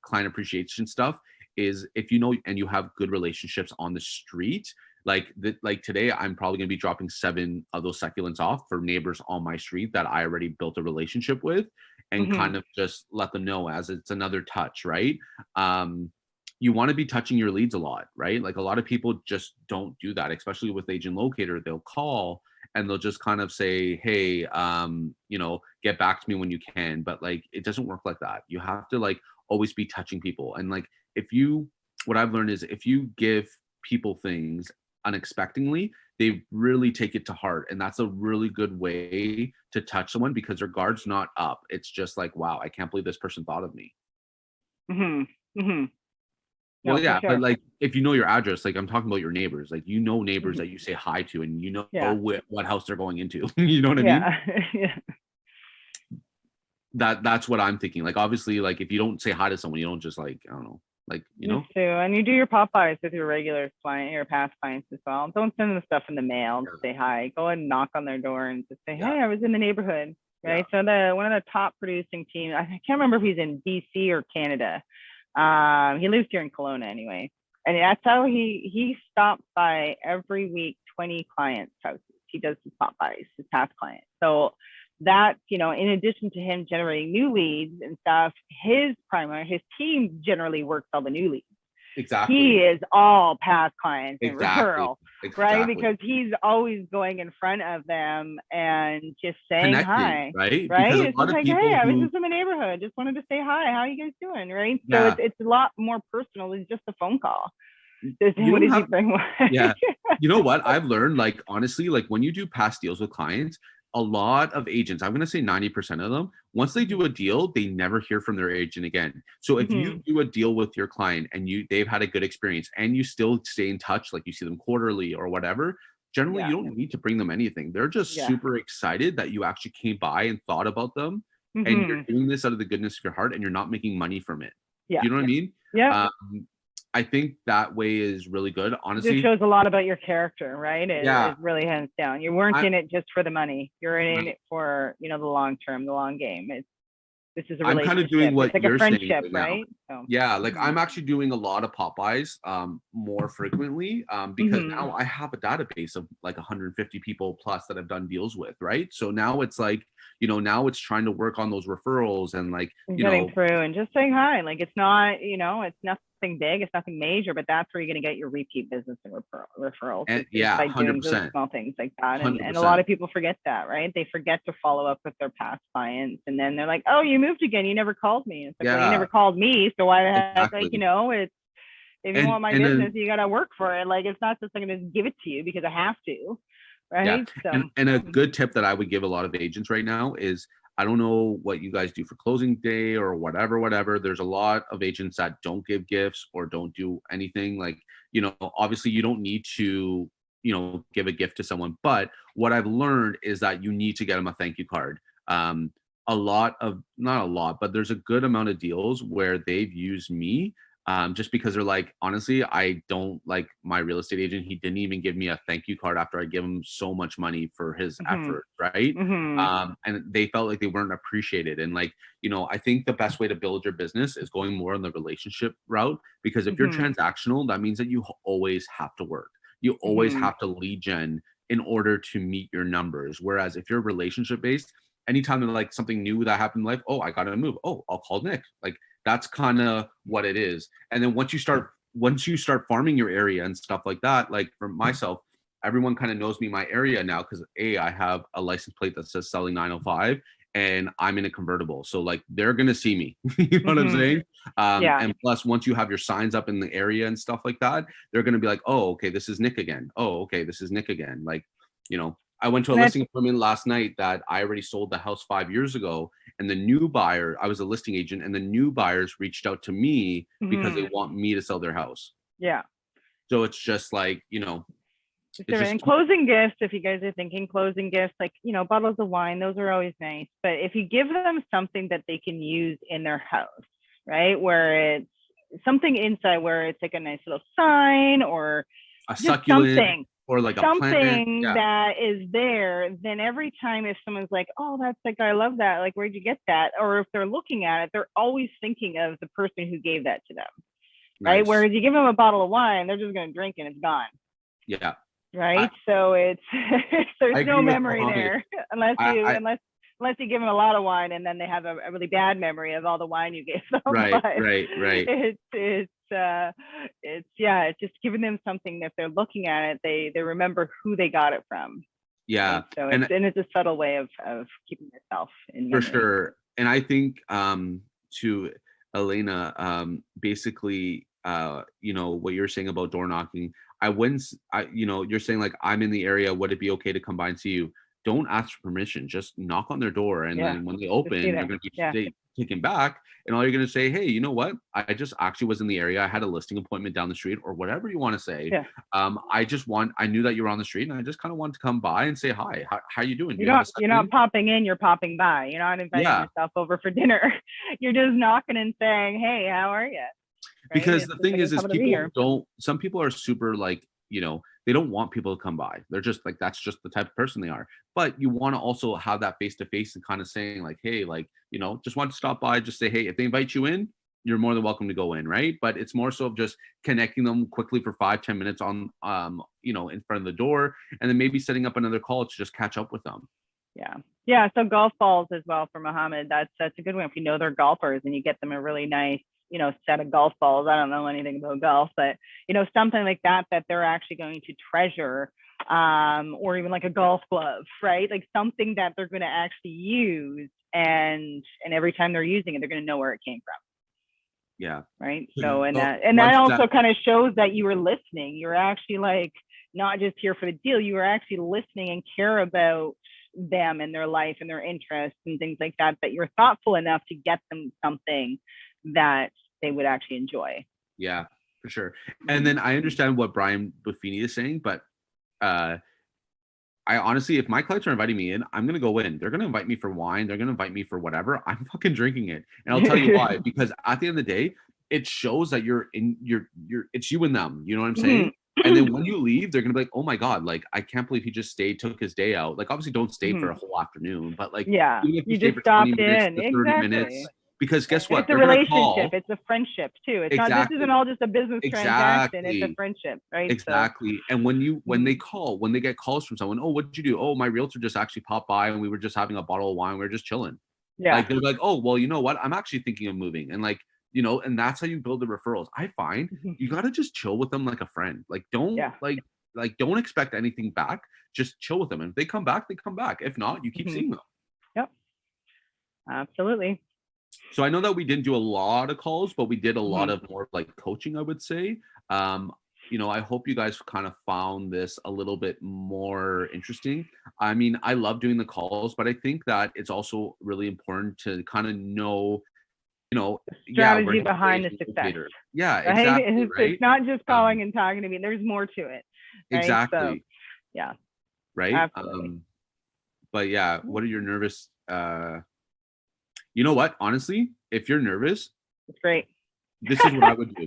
A: client appreciation stuff, is if and you have good relationships on the street, like today, I'm probably going to be dropping 7 of those succulents off for neighbors on my street that I already built a relationship with, and kind of just let them know as it's another touch, right? You want to be touching your leads a lot, right? Like a lot of people just don't do that, especially with Agent Locator. They'll call and they'll just kind of say, hey, get back to me when you can. But like, it doesn't work like that. You have to like always be touching people. And like, what I've learned is if you give people things unexpectedly, they really take it to heart. And that's a really good way to touch someone because their guard's not up. It's just like, wow, I can't believe this person thought of me. Well, yeah, sure. But like if you know your address, like I'm talking about your neighbors, like neighbors that you say hi to and what house they're going into. You know what I mean?
B: Yeah.
A: That's what I'm thinking. Like obviously, like if you don't say hi to someone, you don't just like, I don't know. Like,
B: too. And you do your pop-bys with your regular client, your past clients as well. Don't send them stuff in the mail to say hi. Go and knock on their door and just say, hey, I was in the neighborhood. Right. So one of the top producing teams, I can't remember if he's in BC or Canada. He lives here in Kelowna anyway. And that's how he stops by every week, 20 clients' houses. He does his pop-bys, his past clients. So that, in addition to him generating new leads and stuff, his team generally works all the new leads.
A: Exactly.
B: He is all past clients and referral, right? Because he's always going in front of them and just saying hi,
A: right?
B: Because it's like, hey, I was just in the neighborhood, just wanted to say hi. How are you guys doing, right? So it's a lot more personal than just a phone call. What did you bring?
A: Yeah. You know what? I've learned, like, honestly, like when you do past deals with clients, a lot of agents, I'm going to say 90% of them, once they do a deal, they never hear from their agent again. So if you do a deal with your client and they've had a good experience and you still stay in touch, like you see them quarterly or whatever, generally you don't need to bring them anything. They're just super excited that you actually came by and thought about them and you're doing this out of the goodness of your heart and you're not making money from it. You know what I mean?
B: Yeah.
A: I think that way is really good. Honestly,
B: it shows a lot about your character, right? It really hands down. You weren't in it just for the money. You're in it for, the long term, the long game. this is a
A: I'm kind of doing
B: relationship.
A: what
B: It's like
A: you're
B: a
A: saying
B: friendship,
A: right now.
B: right? So,
A: Yeah, like I'm actually doing a lot of Popeyes more frequently because now I have a database of like 150 people plus that I've done deals with, right? So now it's like, now it's trying to work on those referrals and like,
B: getting through and just saying hi. Like it's not, it's nothing big, it's nothing major, but that's where you're going to get your repeat business and referrals.
A: And
B: by doing
A: 100%.
B: those small things like that. And
A: 100%.
B: a lot of people forget that, right? They forget to follow up with their past clients, and then they're like, "Oh, you moved again. You never called me." It's like, well, you never called me, so why the heck?
A: Exactly.
B: Like, it's if you want my business, you got to work for it. Like, it's not just I'm going to give it to you because I have to, right?
A: Yeah.
B: So,
A: and a good tip that I would give a lot of agents right now is, I don't know what you guys do for closing day or whatever. There's a lot of agents that don't give gifts or don't do anything. Like, obviously you don't need to, give a gift to someone. But what I've learned is that you need to get them a thank you card. Not a lot, but there's a good amount of deals where they've used me just because they're like, honestly, I don't like my real estate agent. He didn't even give me a thank you card after I give him so much money for his effort, right? And they felt like they weren't appreciated. And like, I think the best way to build your business is going more on the relationship route, because if you're transactional, that means that you always have to work. You always have to lead gen in order to meet your numbers. Whereas if you're relationship based, anytime there's like something new that happened in life, oh, I got to move. Oh, I'll call Nick. Like, that's kind of what it is. And then once you start farming your area and stuff like that, like for myself, everyone kind of knows me, my area now, because I have a license plate that says selling 905 and I'm in a convertible. So like they're going to see me, you know what I'm saying? And plus once you have your signs up in the area and stuff like that, they're going to be like, oh, okay, this is Nick again. Oh, okay, this is Nick again. Like, I went to a listing appointment last night that I already sold the house 5 years ago. And the new buyer, I was a listing agent, and the new buyers reached out to me because they want me to sell their house.
B: Yeah.
A: So it's just like,
B: and closing gifts, if you guys are thinking closing gifts, like, bottles of wine, those are always nice. But if you give them something that they can use in their house, right, where it's something inside, where it's like a nice little sign or
A: a succulent, something. Or like
B: something that is there, then every time if someone's like, oh, that's like, I love that, like, where'd you get that? Or if they're looking at it, they're always thinking of the person who gave that to them. Right. Nice. Whereas you give them a bottle of wine, they're just going to drink and it's gone.
A: Yeah.
B: Right. So it's, there's no memory there unless you give them a lot of wine and then they have a really bad memory of all the wine you gave them.
A: Right.
B: It's just giving them something that if they're looking at it, they remember who they got it from.
A: Yeah.
B: Right? So it's a subtle way of keeping yourself in memory.
A: For sure. And I think to Elena, basically, what you're saying about door knocking, you're saying like, I'm in the area, would it be okay to come by and see you? Don't ask for permission, just knock on their door. And then when they open, you're going to be taken back. And all you're going to say, hey, you know what? I just actually was in the area. I had a listing appointment down the street, or whatever you want to say. Yeah. I knew that you were on the street and I just kind of wanted to come by and say, hi, how you doing?
B: You're not popping in, you're popping by. You're not inviting yourself over for dinner. You're just knocking and saying, hey, how are you? Right?
A: Because the thing is some people are super like, they don't want people to come by. They're just like, that's just the type of person they are. But you want to also have that face-to-face and kind of saying like, hey, like, just want to stop by, just say, hey, if they invite you in, you're more than welcome to go in, right? But it's more so of just connecting them quickly for 5-10 minutes on, in front of the door, and then maybe setting up another call to just catch up with them.
B: Yeah. So golf balls as well for Mohammed. That's a good one. If you know they're golfers and you get them a really nice, set of golf balls. I don't know anything about golf, but something like that they're actually going to treasure, or even like a golf glove, right? Like something that they're going to actually use, and every time they're using it, they're going to know where it came from.
A: Yeah.
B: Right. So that also kind of shows that you were listening. You're actually like not just here for the deal. You were actually listening and care about them and their life and their interests and things like that. That you're thoughtful enough to get them something that they would actually enjoy.
A: Yeah, for sure. And then I understand what Brian Buffini is saying, but I honestly, if my clients are inviting me in, I'm going to go in. They're going to invite me for wine. They're going to invite me for whatever. I'm fucking drinking it. And I'll tell you why, because at the end of the day, it shows that it's you and them. You know what I'm saying? And then when you leave, they're gonna be like, oh my God, like I can't believe he just took his day out. Like obviously don't stay for a whole afternoon, but like
B: yeah,
A: even if
B: you
A: stay
B: just
A: for
B: stopped
A: 20 minutes
B: in.
A: to 30 minutes,
B: Exactly.
A: because guess what?
B: It's a
A: They're gonna
B: relationship.
A: call.
B: It's a friendship too. It's
A: Exactly.
B: not, this isn't all just a business transaction. It's a
A: Exactly.
B: friendship, right?
A: Exactly.
B: So,
A: And when they call, when they get calls from someone, oh, what did you do? Oh, my realtor just actually popped by and we were just having a bottle of wine. We were just chilling.
B: yeah.
A: Like they're like, oh, well, you know what? I'm actually thinking of moving. And like, you know, and that's how you build the referrals. I find you got to just chill with them like a friend. Like don't like don't expect anything back. Just chill with them. And if they come back, they come back. If not, you keep seeing them.
B: Yep. Absolutely.
A: So I know that we didn't do a lot of calls, but we did a lot of more like coaching, I would say. You know, I hope you guys kind of found this a little bit more interesting. I mean, I love doing the calls, but I think that it's also really important to kind of know, you know,
B: strategy behind the success.
A: Yeah,
B: right?
A: exactly.
B: It's not just calling and talking to me. There's more to it. Right?
A: Exactly.
B: So, yeah.
A: Right.
B: Absolutely.
A: But yeah, what are your nervous? You know what? Honestly, if you're nervous,
B: it's great.
A: This is what I would do.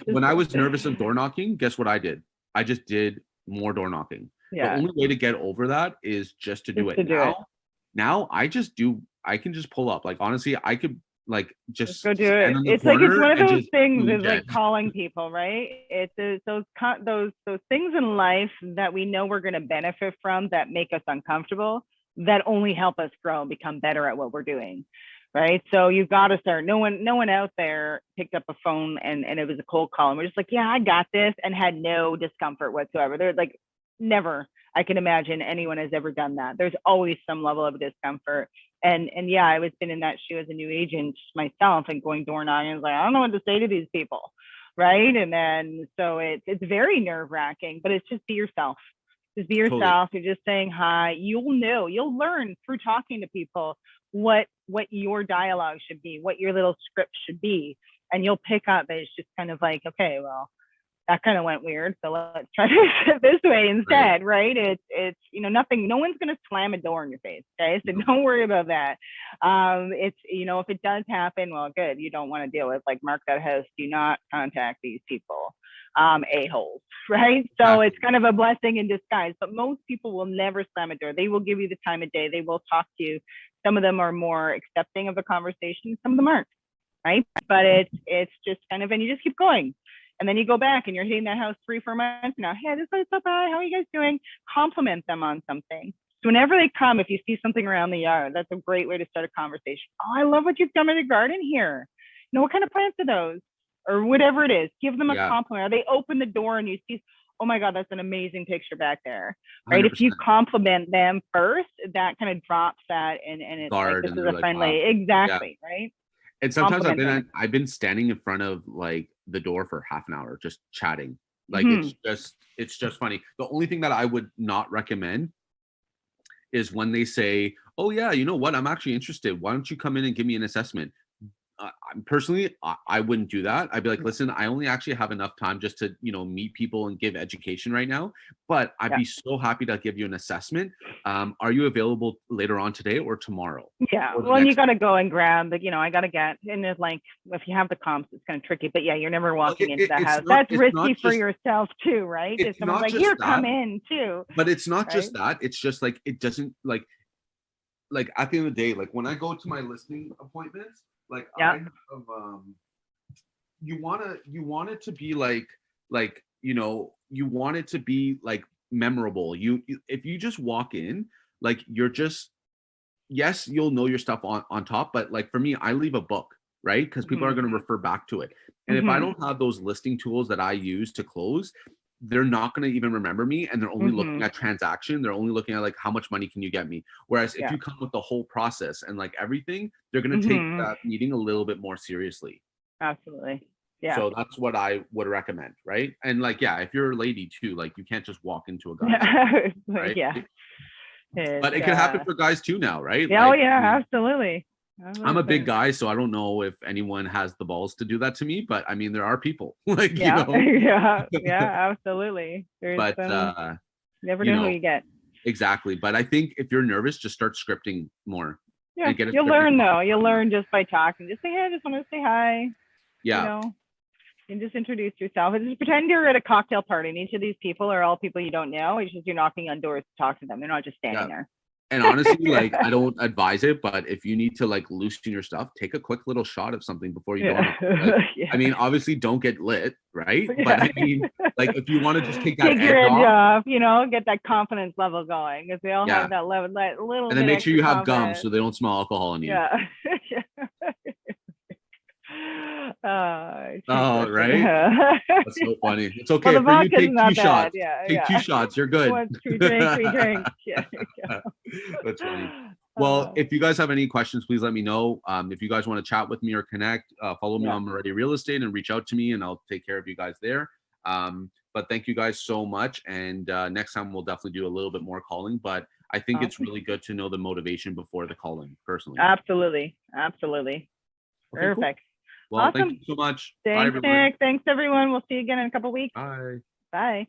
A: When I was nervous of door knocking, guess what I did? I just did more door knocking.
B: Yeah.
A: The only way to get over that is just to do it now. Now I can just pull up. Like honestly, I could like just
B: go do it. It's like it's one of those things is like calling people, right? It's those things in life that we know we're going to benefit from that make us uncomfortable, that only help us grow and become better at what we're doing. Right. So you've got to start. No one out there picked up a phone and it was a cold call. And we're just like, yeah, I got this, and had no discomfort whatsoever. They're like, never. I can imagine anyone has ever done that. There's always some level of discomfort. And yeah, I was been in that shoe as a new agent myself and going door knocking. I was like, I don't know what to say to these people. Right. And then so it's very nerve wracking, but it's just be yourself. Just be yourself. Totally. You're just saying hi. You'll learn through talking to people what your dialogue should be, what your little script should be. And you'll pick up that it's just kind of like, okay, well, that kind of went weird. So let's try to it this way instead, right? It's nothing, no one's gonna slam a door in your face. Okay. So don't worry about that. It's if it does happen, well, good. You don't want to deal with, like, mark that house, do not contact these people. A-holes, right? So it's kind of a blessing in disguise, but most people will never slam a door. They will give you the time of day. They will talk to you. Some of them are more accepting of the conversation. Some of them aren't, right? But it's just kind of, and you just keep going. And then you go back and you're hitting that house 3-4 months now. Hey, this is up. How are you guys doing? Compliment them on something. So whenever they come, if you see something around the yard, that's a great way to start a conversation. Oh, I love what you've done in the garden here. What kind of plants are those? Or whatever it is, give them a compliment. Or they open the door and you see, oh my God, that's an amazing picture back there, right? 100%. If you compliment them first, that kind of drops that, and it's like, this is a friendly, exactly, right?
A: And sometimes I've been standing in front of like the door for half an hour just chatting. Like it's just funny. The only thing that I would not recommend is when they say, oh yeah, you know what, I'm actually interested. Why don't you come in and give me an assessment? Personally, I wouldn't do that. I'd be like, listen, I only actually have enough time just to, meet people and give education right now. But I'd be so happy to give you an assessment. Are you available later on today or tomorrow?
B: Yeah. Well, and you got to go and grab, I got to get, and it's like, if you have the comps, it's kind of tricky. But yeah, you're never walking into the house. That's risky for yourself too, right? If someone's like, here, come in too.
A: But it's not just that. It's just like, it doesn't like at the end of the day, like when I go to my listing appointments, like I have, you want it to be like you want it to be like memorable. You if you just walk in, like you're just, yes, you'll know your stuff on top, but like for me, I leave a book, right? Because people are going to refer back to it. And if I don't have those listing tools that I use to close, they're not going to even remember me, and they're only looking at transaction. They're only looking at like, how much money can you get me? Whereas if you come with the whole process and like everything, they're going to take that meeting a little bit more seriously.
B: Absolutely. Yeah.
A: So that's what I would recommend, right? And like, yeah, if you're a lady too, like you can't just walk into a guy, right?
B: Yeah.
A: But it can happen for guys too now, right?
B: Yeah, like, absolutely.
A: I'm a big guy, so I don't know if anyone has the balls to do that to me, but I mean, there are people like,
B: yeah, absolutely. There's never know who you get.
A: Exactly. But I think if you're nervous, just start scripting more.
B: Yeah, you'll learn though. You'll learn just by talking. Just say, hey, I just want to say hi.
A: Yeah.
B: You can just introduce yourself and just pretend you're at a cocktail party. And each of these people are all people you don't know. It's just you're knocking on doors to talk to them. They're not just standing there.
A: And honestly, like, I don't advise it, but if you need to like loosen your stuff, take a quick little shot of something before you go on. Like, I mean, obviously don't get lit, right? But I mean, like, if you want to just take that
B: edge off, you know, get that confidence level going, because they all have that level, that little.
A: And then make sure you have gum so they don't smell alcohol in you.
B: Yeah.
A: Oh, right. That's so funny. It's okay.
B: Well,
A: for you, take 2 shots.
B: Yeah,
A: take 2 shots. You're good.
B: 3 drinks. Yeah.
A: That's funny. Well, if you guys have any questions, please let me know. If you guys want to chat with me or connect, follow me on Moretti Real Estate and reach out to me, and I'll take care of you guys there. But thank you guys so much. And next time we'll definitely do a little bit more calling. But I think it's really good to know the motivation before the calling, personally.
B: Absolutely.
A: Okay,
B: Perfect.
A: Cool. Well, thank you so much.
B: Thanks,
A: Bye, everyone.
B: Nick. Thanks, everyone. We'll see you again in a couple of weeks.
A: Bye.
B: Bye.